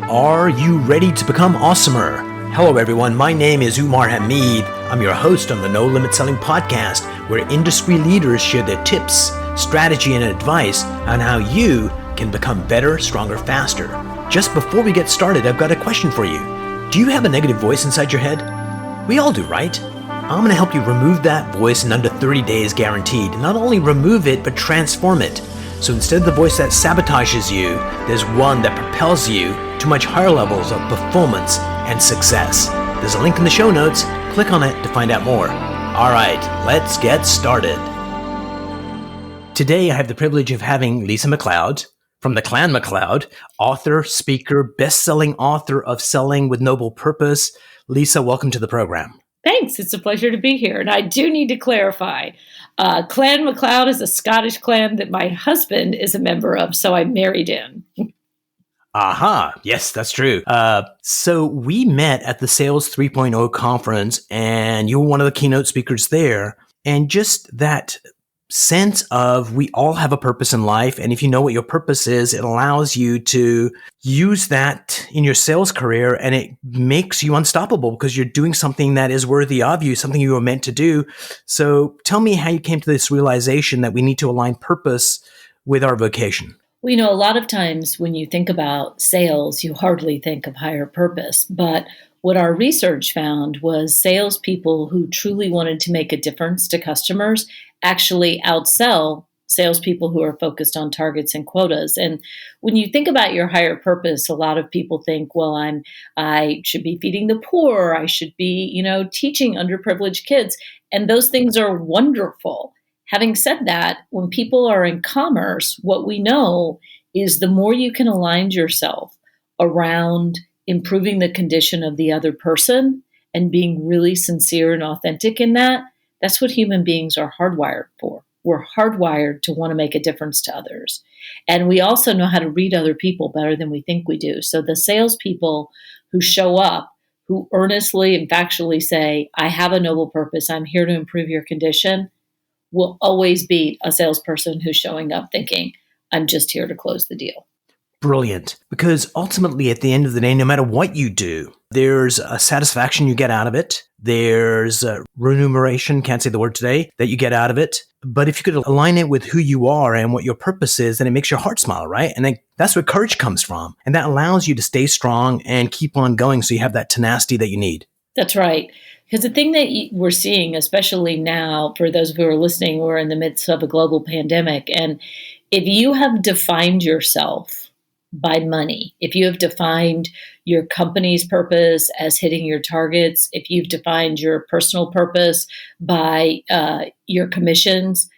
Are you ready to become awesomer? Hello everyone, my name is Umar Hamid. I'm your host on the No Limit Selling podcast, where industry leaders share their tips, strategy, and advice on how you can become better, stronger, faster. Just before we get started, I've got a question for you. Do you have a negative voice inside your head? We all do, right? I'm going to help you remove that voice in under 30 days guaranteed. Not only remove it, but transform it. So instead of the voice that sabotages you, there's one that propels you to much higher levels of performance and success. There's a link in the show notes. Click on it to find out more. All right, let's get started. Today, I have the privilege of having Lisa McLeod from the Clan McLeod, author, speaker, best-selling author of Selling with Noble Purpose. Lisa, welcome to the program. Thanks. It's a pleasure to be here. And I do need to clarify, Clan McLeod is a Scottish clan that my husband is a member of, so I married in. Aha. Yes, that's true. So we met at the Sales 3.0 conference, and you were one of the keynote speakers there. And just that sense of we all have a purpose in life. And if you know what your purpose is, it allows you to use that in your sales career, and it makes you unstoppable because you're doing something that is worthy of you, something you were meant to do. So tell me how you came to this realization that we need to align purpose with our vocation. Well, a lot of times when you think about sales, you hardly think of higher purpose. But what our research found was salespeople who truly wanted to make a difference to customers actually outsell salespeople who are focused on targets and quotas. And when you think about your higher purpose, a lot of people think, well, I should be feeding the poor. I should be, teaching underprivileged kids. And those things are wonderful. Having said that, when people are in commerce, what we know is the more you can align yourself around improving the condition of the other person and being really sincere and authentic in that, that's what human beings are hardwired for. We're hardwired to want to make a difference to others. And we also know how to read other people better than we think we do. So the salespeople who show up, who earnestly and factually say, I have a noble purpose, I'm here to improve your condition, will always beat a salesperson who's showing up thinking, I'm just here to close the deal. Brilliant. Because ultimately, at the end of the day, no matter what you do, there's a satisfaction you get out of it. There's a remuneration, can't say the word today, that you get out of it. But if you could align it with who you are and what your purpose is, then it makes your heart smile, right? And then that's where courage comes from. And that allows you to stay strong and keep on going so you have that tenacity that you need. That's right. Because the thing that we're seeing, especially now, for those who are listening, we're in the midst of a global pandemic. And if you have defined yourself by money, if you have defined your company's purpose as hitting your targets, if you've defined your personal purpose by your commissions,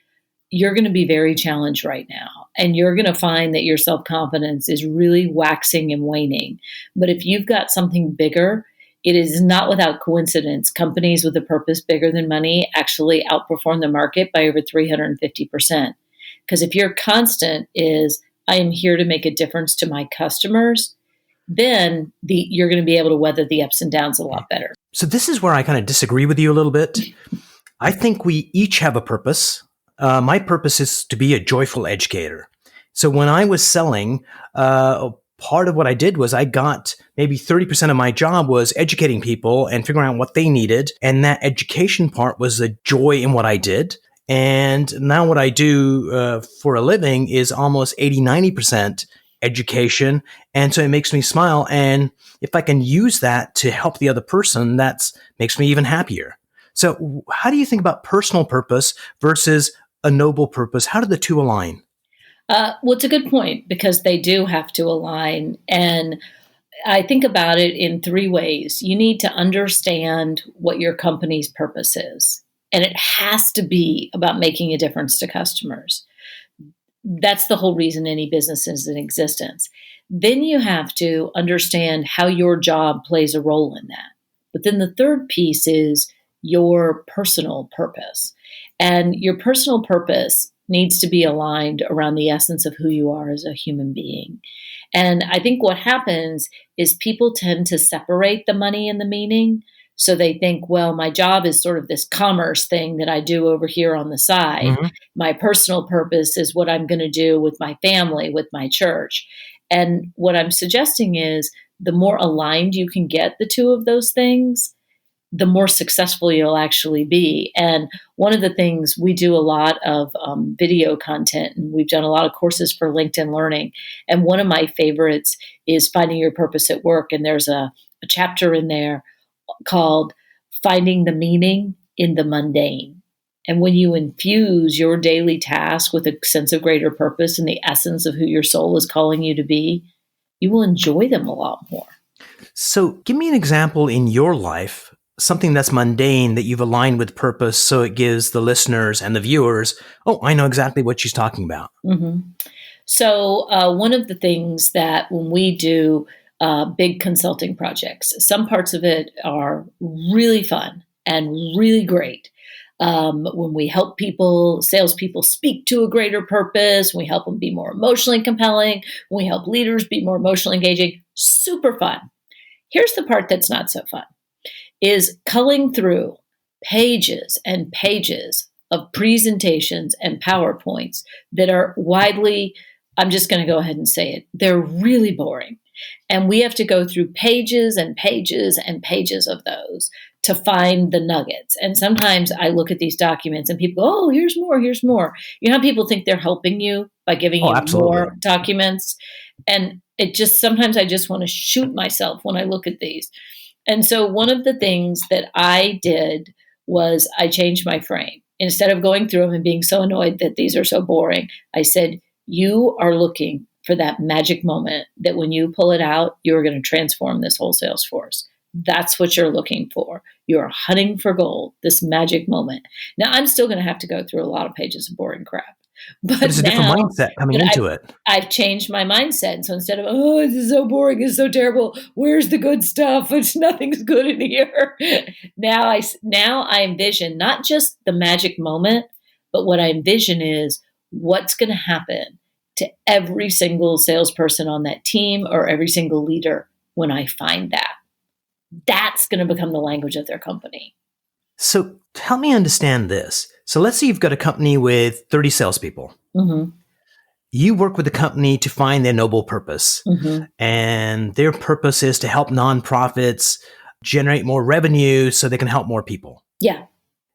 you're going to be very challenged right now. And you're going to find that your self-confidence is really waxing and waning. But if you've got something bigger, it is not without coincidence. Companies with a purpose bigger than money actually outperform the market by over 350%. Because if your constant is, I am here to make a difference to my customers, then you're going to be able to weather the ups and downs a lot better. So this is where I kind of disagree with you a little bit. I think we each have a purpose. My purpose is to be a joyful educator. So when I was selling, part of what I did was I got maybe 30% of my job was educating people and figuring out what they needed. And that education part was a joy in what I did. And now what I do for a living is almost 80-90% education. And so it makes me smile. And if I can use that to help the other person, that makes me even happier. So how do you think about personal purpose versus a noble purpose? How do the two align? Well, it's a good point because they do have to align. And I think about it in three ways. You need to understand what your company's purpose is. And it has to be about making a difference to customers. That's the whole reason any business is in existence. Then you have to understand how your job plays a role in that. But then the third piece is your personal purpose. And your personal purpose needs to be aligned around the essence of who you are as a human being. And I think what happens is people tend to separate the money and the meaning. So they think, well, my job is sort of this commerce thing that I do over here on the side. Mm-hmm. My personal purpose is what I'm going to do with my family, with my church. And what I'm suggesting is the more aligned you can get the two of those things, the more successful you'll actually be. And one of the things, we do a lot of video content, and we've done a lot of courses for LinkedIn Learning. And one of my favorites is Finding Your Purpose at Work. And there's a chapter in there called Finding the Meaning in the Mundane. And when you infuse your daily task with a sense of greater purpose and the essence of who your soul is calling you to be, you will enjoy them a lot more. So give me an example in your life, something that's mundane that you've aligned with purpose, so it gives the listeners and the viewers, oh, I know exactly what she's talking about. Mm-hmm. So one of the things that when we do big consulting projects, some parts of it are really fun and really great. When we help people, salespeople speak to a greater purpose, when we help them be more emotionally compelling, when we help leaders be more emotionally engaging, super fun. Here's the part that's not so fun, is culling through pages and pages of presentations and PowerPoints that are widely, I'm just going to go ahead and say it, they're really boring. And we have to go through pages and pages and pages of those to find the nuggets. And sometimes I look at these documents and people go, oh, here's more, here's more. You know how people think they're helping you by giving you absolutely. more documents? And it just, sometimes I just want to shoot myself when I look at these. And so one of the things that I did was I changed my frame. Instead of going through them and being so annoyed that these are so boring, I said, you are looking for that magic moment that when you pull it out, you're going to transform this whole sales force. That's what you're looking for. You're hunting for gold, this magic moment. Now, I'm still going to have to go through a lot of pages of boring crap. But it's a different mindset coming into it. I've changed my mindset. And so instead of, oh, this is so boring, this is so terrible, where's the good stuff? Nothing's good in here. Now I envision not just the magic moment, but what I envision is what's going to happen to every single salesperson on that team or every single leader when I find that. That's going to become the language of their company. So help me understand this. So let's say you've got a company with 30 salespeople. Mm-hmm. You work with the company to find their noble purpose. Mm-hmm. And their purpose is to help nonprofits generate more revenue so they can help more people. Yeah.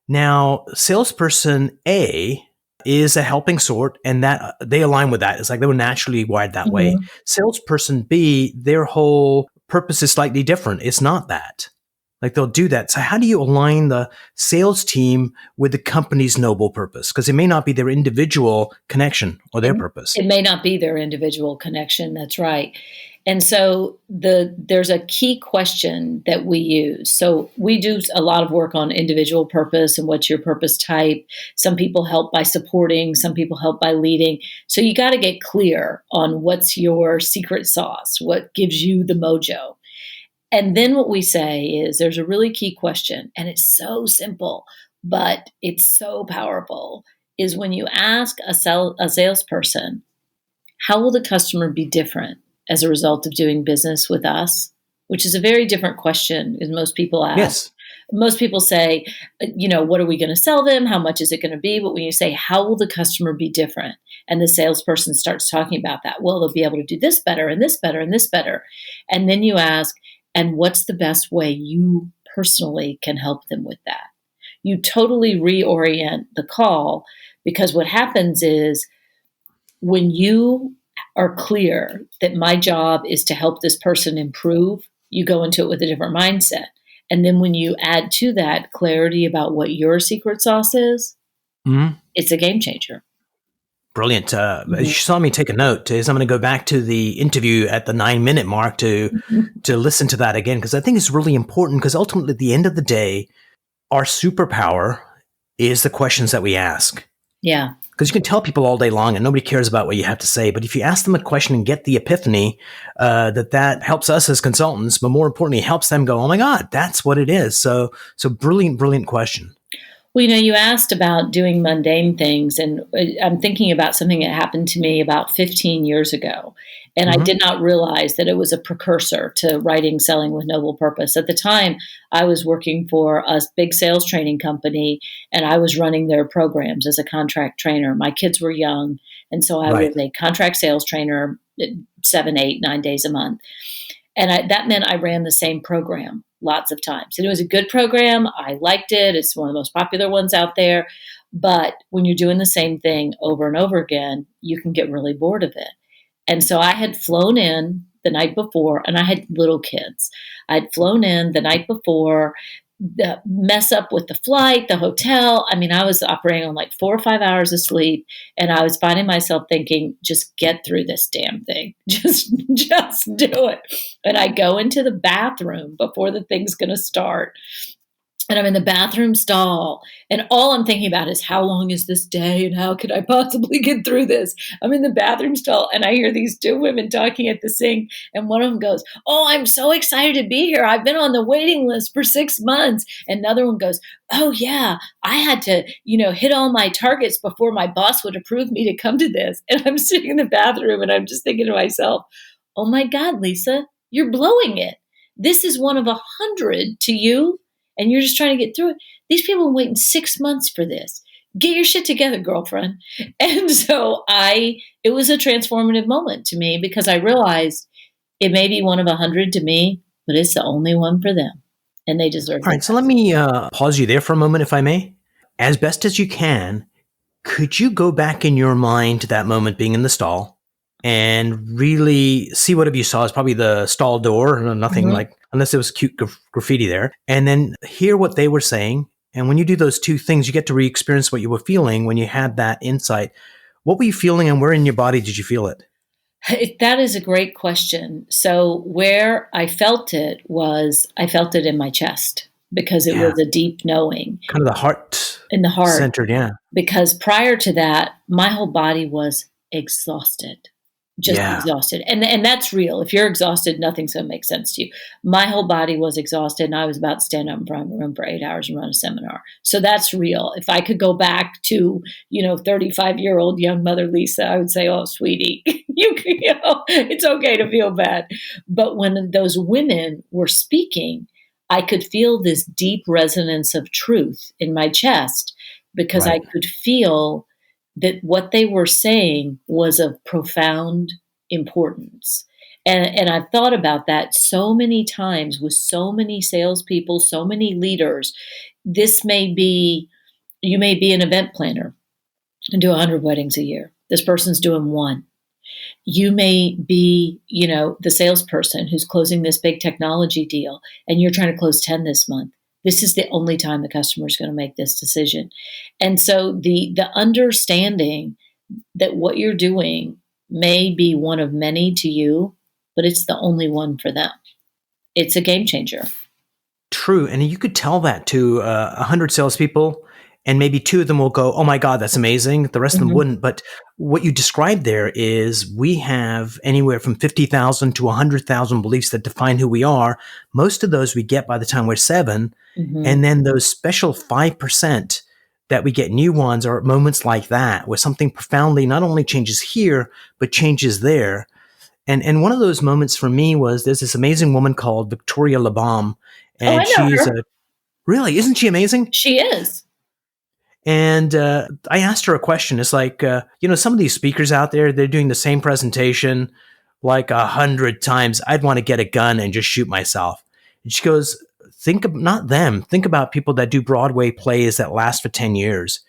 Now, salesperson A is a helping sort, and that they align with that. It's like they were naturally wired that way. Salesperson B, their whole purpose is slightly different. It's not that. Like they'll do that. So how do you align the sales team with the company's noble purpose? Because it may not be their individual connection or their purpose. It may not be their individual connection. That's right. And so there's a key question that we use. So we do a lot of work on individual purpose and what's your purpose type. Some people help by supporting, some people help by leading. So you got to get clear on what's your secret sauce, what gives you the mojo. And then what we say is there's a really key question, and it's so simple, but it's so powerful, is when you ask a salesperson, how will the customer be different as a result of doing business with us? Which is a very different question as most people ask. Yes. Most people say, what are we going to sell them? How much is it going to be? But when you say, how will the customer be different? And the salesperson starts talking about that. Well, they'll be able to do this better and this better and this better. And then you ask, and what's the best way you personally can help them with that? You totally reorient the call, because what happens is when you are clear that my job is to help this person improve, you go into it with a different mindset. And then when you add to that clarity about what your secret sauce is, it's a game changer. Brilliant. You saw me take a note. I'm going to go back to the interview at the 9-minute mark to listen to that again, because I think it's really important, because ultimately at the end of the day, our superpower is the questions that we ask. Yeah. Because you can tell people all day long and nobody cares about what you have to say. But if you ask them a question and get the epiphany, that helps us as consultants, but more importantly, helps them go, oh my God, that's what it is. So brilliant, brilliant question. Well, you asked about doing mundane things, and I'm thinking about something that happened to me about 15 years ago. And I did not realize that it was a precursor to writing Selling with Noble Purpose. At the time, I was working for a big sales training company, and I was running their programs as a contract trainer. My kids were young, and so I was a contract sales trainer 7, 8, 9 days a month. And that meant I ran the same program lots of times. And it was a good program. I liked it. It's one of the most popular ones out there. But when you're doing the same thing over and over again, you can get really bored of it. And so I had flown in the night before, and I had little kids. I'd flown in the night before, the mess up with the flight, the hotel. I mean, I was operating on like 4 or 5 hours of sleep, and I was finding myself thinking, just get through this damn thing. Just do it. And I go into the bathroom before the thing's going to start. And I'm in the bathroom stall, and all I'm thinking about is how long is this day and how could I possibly get through this? I'm in the bathroom stall, and I hear these two women talking at the sink, and one of them goes, "Oh, I'm so excited to be here. I've been on the waiting list for 6 months." And another one goes, "Oh yeah, I had to, hit all my targets before my boss would approve me to come to this." And I'm sitting in the bathroom, and I'm just thinking to myself, "Oh my God, Lisa, you're blowing it. This is one of 100 to you. And you're just trying to get through it. These people are waiting 6 months for this. Get your shit together, girlfriend." And so it was a transformative moment to me because I realized it may be one of 100 to me, but it's the only one for them. And they deserve it. All right. So let me pause you there for a moment, if I may. As best as you can, could you go back in your mind to that moment being in the stall and really see whatever you saw is probably the stall door, nothing like, unless there was cute graffiti there, and then hear what they were saying. And when you do those two things, you get to re-experience what you were feeling when you had that insight. What were you feeling, and where in your body did you feel it? That is a great question. So where I felt it in my chest because it was a deep knowing. Kind of the heart. In the heart. Centered, yeah. Because prior to that, my whole body was exhausted. Exhausted. And that's real. If you're exhausted, nothing's going to make sense to you. My whole body was exhausted, and I was about to stand up in front of a room for 8 hours and run a seminar. So that's real. If I could go back to, 35-year-old young mother Lisa, I would say, "Oh, sweetie, it's okay to feel bad." But when those women were speaking, I could feel this deep resonance of truth in my chest because I could feel that what they were saying was of profound importance. And I've thought about that so many times with so many salespeople, so many leaders. You may be an event planner and do 100 weddings a year. This person's doing one. You may be, the salesperson who's closing this big technology deal, and you're trying to close 10 this month. This is the only time the customer is going to make this decision. And so the understanding that what you're doing may be one of many to you, but it's the only one for them. It's a game changer. True. And you could tell that to 100 salespeople, and maybe 2 of them will go, "Oh my God, that's amazing." The rest of them wouldn't. But what you described there is we have anywhere from 50,000 to 100,000 beliefs that define who we are. Most of those we get by the time we're 7. And then those special 5% that we get new ones are at moments like that, where something profoundly not only changes here, but changes there. And one of those moments for me was there's this amazing woman called Victoria Labalme. And she's really, isn't she amazing? She is. And I asked her a question. It's like, some of these speakers out there, they're doing the same presentation like 100 times. I'd want to get a gun and just shoot myself. And she goes, think about people that do Broadway plays that last for 10 years.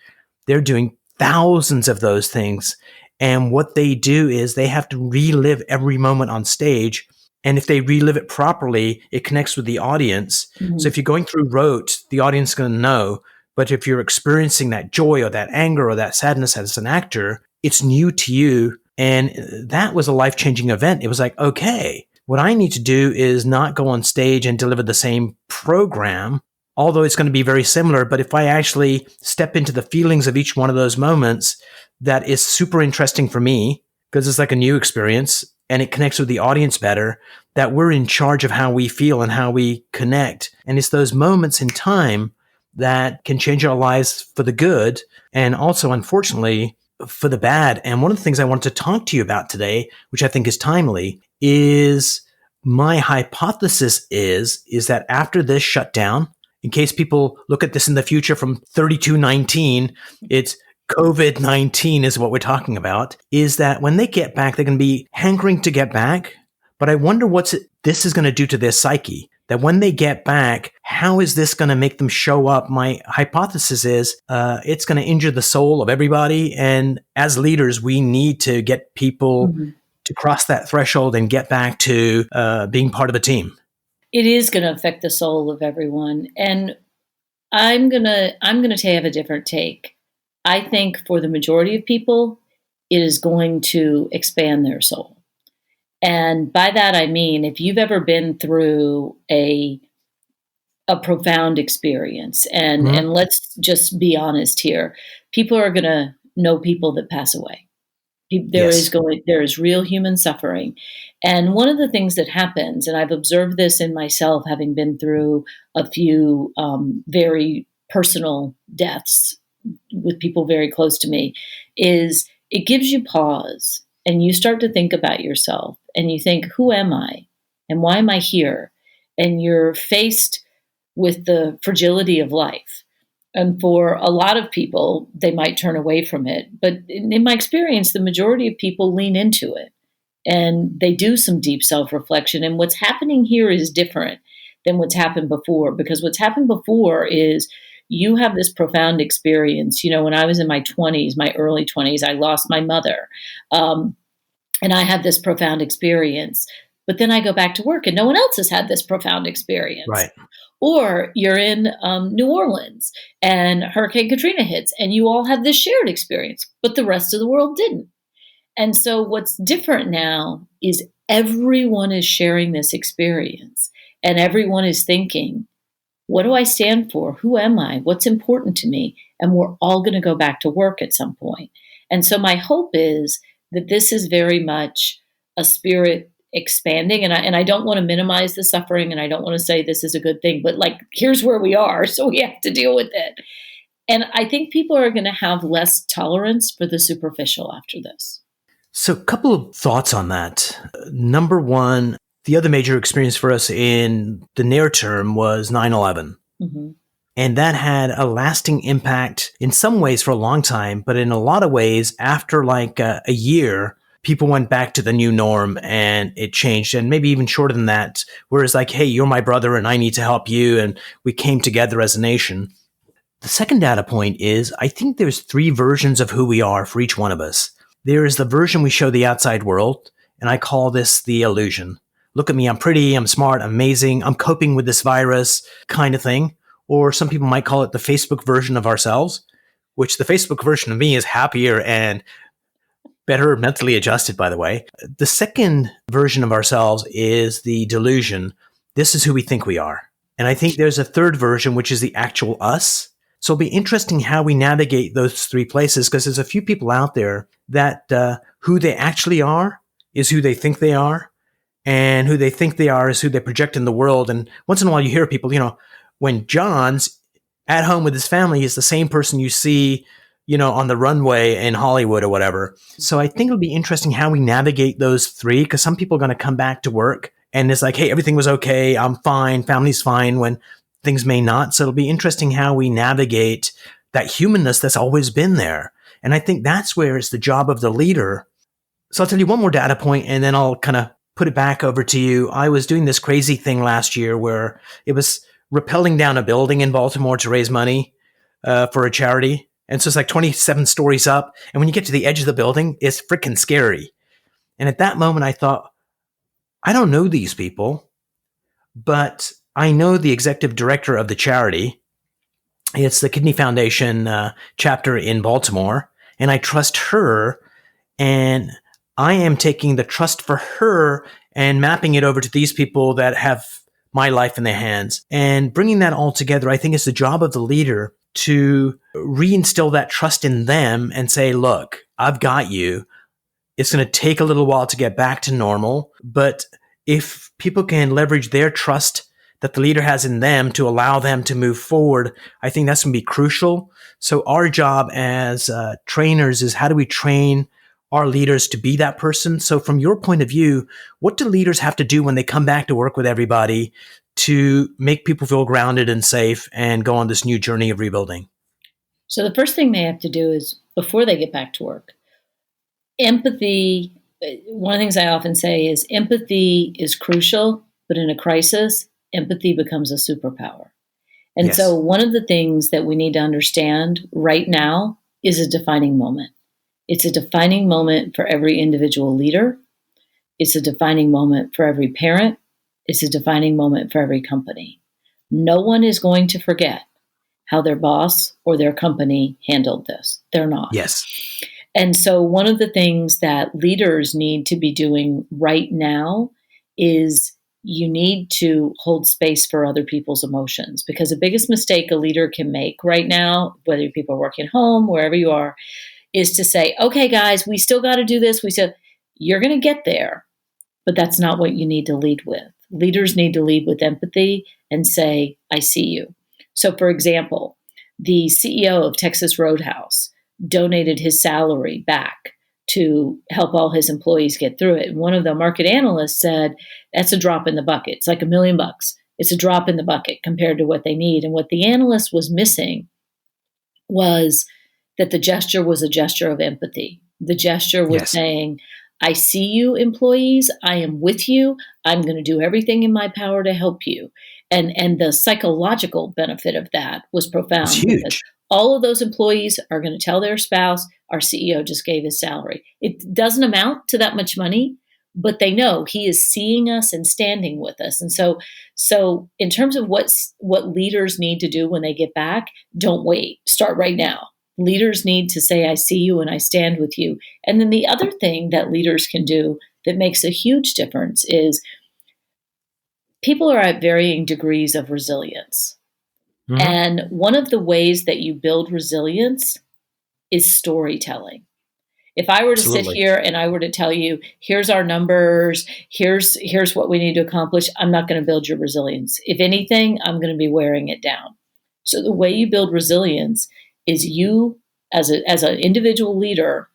They're doing thousands of those things. And what they do is they have to relive every moment on stage. And if they relive it properly, it connects with the audience. So if you're going through rote, the audience is going to know. But if you're experiencing that joy or that anger or that sadness as an actor, it's new to you. And that was a life-changing event. It was like, okay, what I need to do is not go on stage and deliver the same program, although it's going to be very similar. But if I actually step into the feelings of each one of those moments, that is super interesting for me because it's like a new experience and it connects with the audience better, that we're in charge of how we feel and how we connect. And it's those moments in time that can change our lives for the good and also, unfortunately, for the bad. And one of the things I wanted to talk to you about today, which I think is timely, is my hypothesis is that after this shutdown, in case people look at this in the future from 3219, it's COVID-19 is what we're talking about, is that when they get back, they're going to be hankering to get back, But I wonder this is going to do to their psyche. That when they get back, how is this going to make them show up? My hypothesis is it's going to injure the soul of everybody. And as leaders, we need to get people to cross that threshold and get back to being part of a team. It is going to affect the soul of everyone. And I'm gonna have a different take. I think for the majority of people, it is going to expand their soul. And by that I mean, if you've ever been through a profound experience, and let's just be honest here, people are going to know people that pass away. There is real human suffering. And one of the things that happens, and I've observed this in myself, having been through a few very personal deaths with people very close to me, is it gives you pause and you start to think about yourself and you think, who am I and why am I here? And you're faced with the fragility of life. And for a lot of people, they might turn away from it. But in my experience, the majority of people lean into it and they do some deep self-reflection. And what's happening here is different than what's happened before, because what's happened before is you have this profound experience. You know, when I was in my 20s, my early 20s, I lost my mother. And I had this profound experience. But then I go back to work and no one else has had this profound experience. Right. Or you're in New Orleans and Hurricane Katrina hits and you all have this shared experience, but the rest of the world didn't. And so what's different now is everyone is sharing this experience and everyone is thinking, what do I stand for? Who am I? What's important to me? And we're all going to go back to work at some point. And so my hope is that this is very much a spirit expanding. And I don't want to minimize the suffering and I don't want to say this is a good thing, but like, here's where we are. So we have to deal with it. And I think people are going to have less tolerance for the superficial after this. So a couple of thoughts on that. Number one, the other major experience for us in the near term was 9/11. Mm-hmm. And that had a lasting impact in some ways for a long time, but in a lot of ways, after like a year, people went back to the new norm and it changed, and maybe even shorter than that, whereas like, hey, you're my brother and I need to help you. And we came together as a nation. The second data point is I think there's 3 versions of who we are for each one of us. There is the version we show the outside world, and I call this the illusion. Look at me, I'm pretty, I'm smart, I'm amazing, I'm coping with this virus kind of thing. Or some people might call it the Facebook version of ourselves, which the Facebook version of me is happier and better mentally adjusted, by the way. The second version of ourselves is the delusion. This is who we think we are. And I think there's a third version, which is the actual us. So it'll be interesting how we navigate those 3 places, because there's a few people out there that who they actually are is who they think they are, and who they think they are is who they project in the world. And once in a while you hear people, when John's at home with his family, he's the same person you see, on the runway in Hollywood or whatever. So I think it'll be interesting how we navigate those 3, because some people are going to come back to work and it's like, hey, everything was okay, I'm fine, family's fine, when things may not. So it'll be interesting how we navigate that humanness that's always been there. And I think that's where it's the job of the leader. So I'll tell you one more data point and then I'll kind of put it back over to you. I was doing this crazy thing last year where it was rappelling down a building in Baltimore to raise money for a charity. And so it's like 27 stories up. And when you get to the edge of the building, it's freaking scary. And at that moment, I thought, I don't know these people, but I know the executive director of the charity. It's the Kidney Foundation chapter in Baltimore. And I trust her. And I am taking the trust for her and mapping it over to these people that have my life in their hands. And bringing that all together, I think is the job of the leader to reinstill that trust in them and say, look, I've got you. It's going to take a little while to get back to normal. But if people can leverage their trust that the leader has in them to allow them to move forward, I think that's going to be crucial. So our job as trainers is, how do we train our leaders to be that person? So from your point of view, what do leaders have to do when they come back to work with everybody to make people feel grounded and safe and go on this new journey of rebuilding? So the first thing they have to do is, before they get back to work, empathy one of the things I often say is empathy is crucial, but in a crisis, empathy becomes a superpower. And so Yes. one of the things that we need to understand right now is a defining moment. It's a defining moment for every individual leader. It's a defining moment for every parent. It's a defining moment for every company. No one is going to forget how their boss or their company handled this. They're not. Yes. And so, one of the things that leaders need to be doing right now is you need to hold space for other people's emotions, because the biggest mistake a leader can make right now, whether people are working home, wherever you are, is to say, okay, guys, we still got to do this. You're going to get there, but that's not what you need to lead with. Leaders need to lead with empathy and say, I see you. So, for example, the CEO of Texas Roadhouse donated his salary back to help all his employees get through it. And one of the market analysts said, that's a drop in the bucket. It's like $1 million. It's a drop in the bucket compared to what they need. And what the analyst was missing was that the gesture was a gesture of empathy. The gesture was Yes. saying, I see you, employees. I am with you. I'm going to do everything in my power to help you. And the psychological benefit of that was It's profound, because huge. all of those employees are going to tell their spouse, our CEO just gave his salary. It doesn't amount to that much money, but they know he is seeing us and standing with us. And so in terms of what leaders need to do when they get back, don't wait. Start right now. Leaders need to say, I see you and I stand with you. And then the other thing that leaders can do that makes a huge difference is people are at varying degrees of resilience. Mhm. And one of the ways that you build resilience is storytelling. If I were to sit Absolutely. here and I were to tell you, here's our numbers, here's what we need to accomplish, I'm not going to build your resilience. If anything, I'm going to be wearing it down. So the way you build resilience is you as an individual leader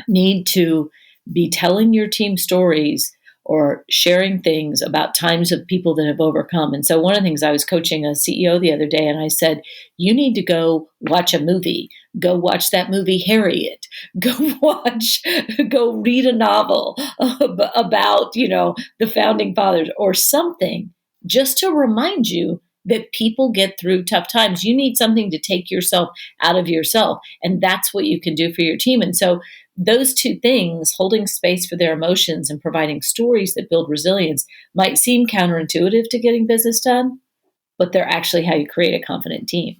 need to be telling your team stories or sharing things about times of people that have overcome. And so one of the things, I was coaching a CEO the other day, and I said, you need to go watch a movie. Go watch that movie, Harriet. Go read a novel about, the founding fathers or something, just to remind you that people get through tough times. You need something to take yourself out of yourself. And that's what you can do for your team. And so those two things, holding space for their emotions and providing stories that build resilience, might seem counterintuitive to getting business done, but they're actually how you create a confident team.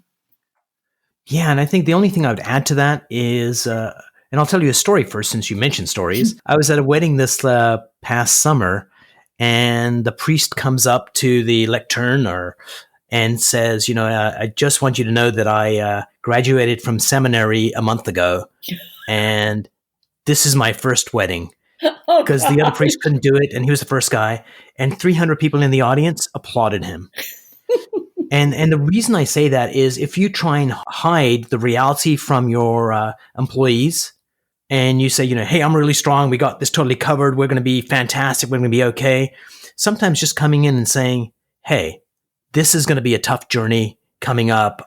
Yeah, and I think the only thing I would add to that is, and I'll tell you a story first, since you mentioned stories. I was at a wedding this past summer, and the priest comes up to the lectern and says, I just want you to know that I graduated from seminary a month ago, and this is my first wedding, Oh, because the other gosh. priest couldn't do it, and he was the first guy, and 300 people in the audience applauded him. And the reason I say that is, if you try and hide the reality from your employees, and you say, hey, I'm really strong, we got this totally covered, we're going to be fantastic, we're going to be okay. Sometimes just coming in and saying, hey, this is going to be a tough journey coming up.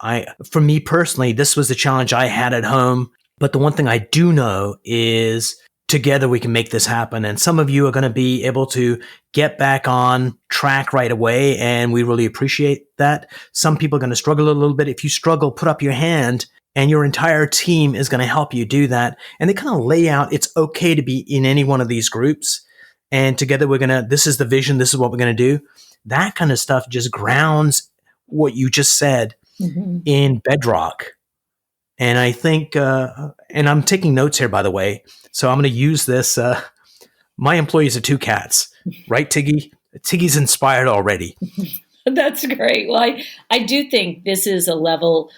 For me personally, this was the challenge I had at home. But the one thing I do know is together we can make this happen. And some of you are going to be able to get back on track right away, and we really appreciate that. Some people are going to struggle a little bit. If you struggle, put up your hand, and your entire team is going to help you do that. And they kind of lay out, it's okay to be in any one of these groups. And together this is the vision, this is what we're going to do. That kind of stuff just grounds what you just said in bedrock. And I think, and I'm taking notes here, by the way, so I'm going to use this. My employees are 2 cats, right, Tiggy? Tiggy's inspired already. That's great. Well, I do think this is a level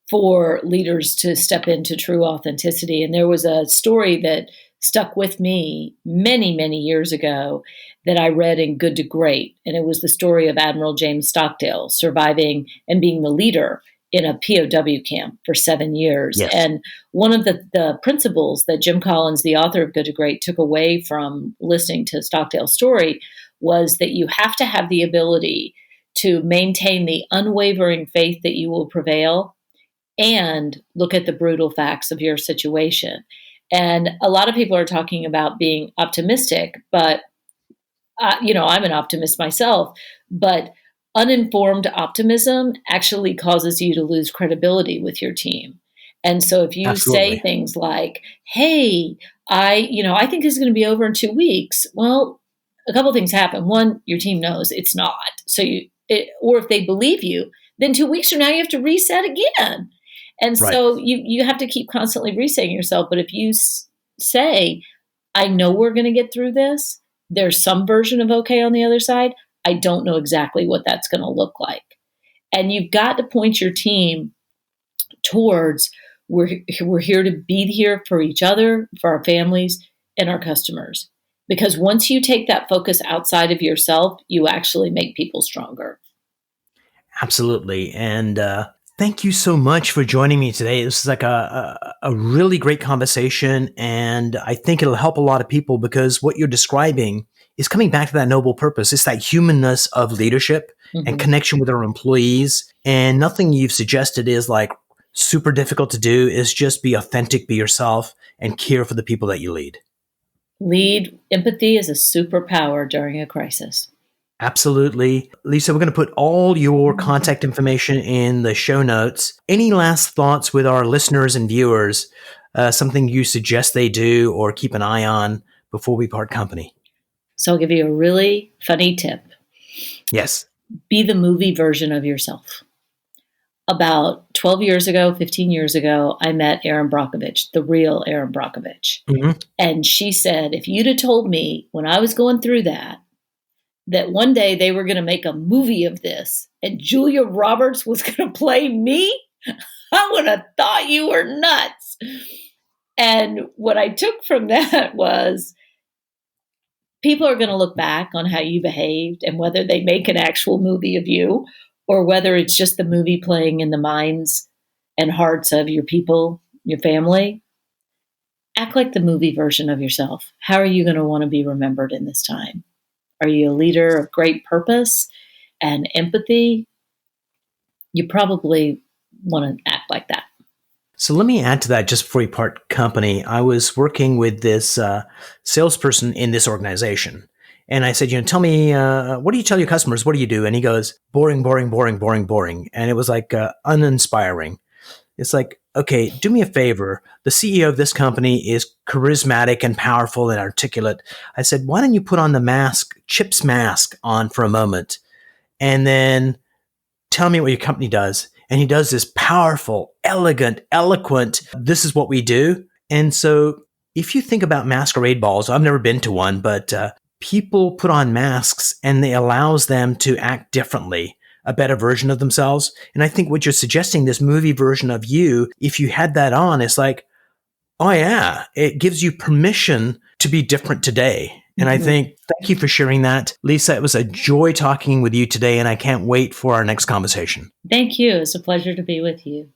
for leaders to step into true authenticity. And there was a story that stuck with me many, many years ago that I read in Good to Great. And it was the story of Admiral James Stockdale surviving and being the leader in a POW camp for 7 years. Yes. And one of the principles that Jim Collins, the author of Good to Great, took away from listening to Stockdale's story was that you have to have the ability to maintain the unwavering faith that you will prevail and look at the brutal facts of your situation. And a lot of people are talking about being optimistic, but I'm an optimist myself, but uninformed optimism actually causes you to lose credibility with your team. And so if you say Absolutely. things like, hey, I think this is going to be over in 2 weeks. Well, a couple of things happen. One, your team knows it's not. Or if they believe you, then 2 weeks from now, you have to reset again. And Right. so you have to keep constantly resetting yourself. But if you say, I know we're going to get through this, there's some version of okay on the other side. I don't know exactly what that's going to look like. And you've got to point your team towards we're here to be here for each other, for our families, and our customers. Because once you take that focus outside of yourself, you actually make people stronger. Absolutely. And thank you so much for joining me today. This is like a really great conversation. And I think it'll help a lot of people because what you're describing is coming back to that noble purpose. It's that humanness of leadership and connection with our employees. And nothing you've suggested is like super difficult to do. Is just be authentic, be yourself, and care for the people that you lead. Empathy is a superpower during a crisis. Absolutely. Lisa, we're going to put all your contact information in the show notes. Any last thoughts with our listeners and viewers? Something you suggest they do or keep an eye on before we part company? So I'll give you a really funny tip. Yes. Be the movie version of yourself. About 12 years ago, 15 years ago, I met Erin Brockovich, the real Erin Brockovich. Mm-hmm. And she said, if you'd have told me when I was going through that one day they were going to make a movie of this and Julia Roberts was going to play me, I would have thought you were nuts. And what I took from that was people are going to look back on how you behaved and whether they make an actual movie of you or whether it's just the movie playing in the minds and hearts of your people, your family. Act like the movie version of yourself. How are you going to want to be remembered in this time? Are you a leader of great purpose and empathy? You probably want to act like that. So let me add to that just before we part company. I was working with this salesperson in this organization. And I said, tell me, what do you tell your customers? What do you do? And he goes, boring, boring, boring, boring, boring. And it was like uninspiring. It's like, okay, do me a favor. The CEO of this company is charismatic and powerful and articulate. I said, why don't you put on the mask, Chip's mask on for a moment, and then tell me what your company does. And he does this powerful, elegant, eloquent, this is what we do. And so if you think about masquerade balls, I've never been to one, but people put on masks and it allows them to act differently, a better version of themselves. And I think what you're suggesting, this movie version of you, if you had that on, it's like, oh yeah, it gives you permission to be different today. And I think, thank you for sharing that. Lisa, it was a joy talking with you today, and I can't wait for our next conversation. Thank you. It's a pleasure to be with you.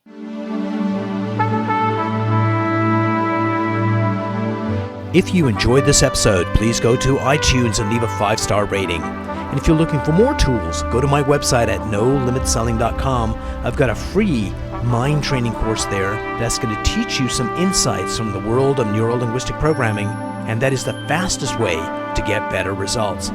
If you enjoyed this episode, please go to iTunes and leave a 5-star rating. And if you're looking for more tools, go to my website at nolimitselling.com. I've got a free mind training course there that's going to teach you some insights from the world of neuro-linguistic programming, and that is the fastest way to get better results.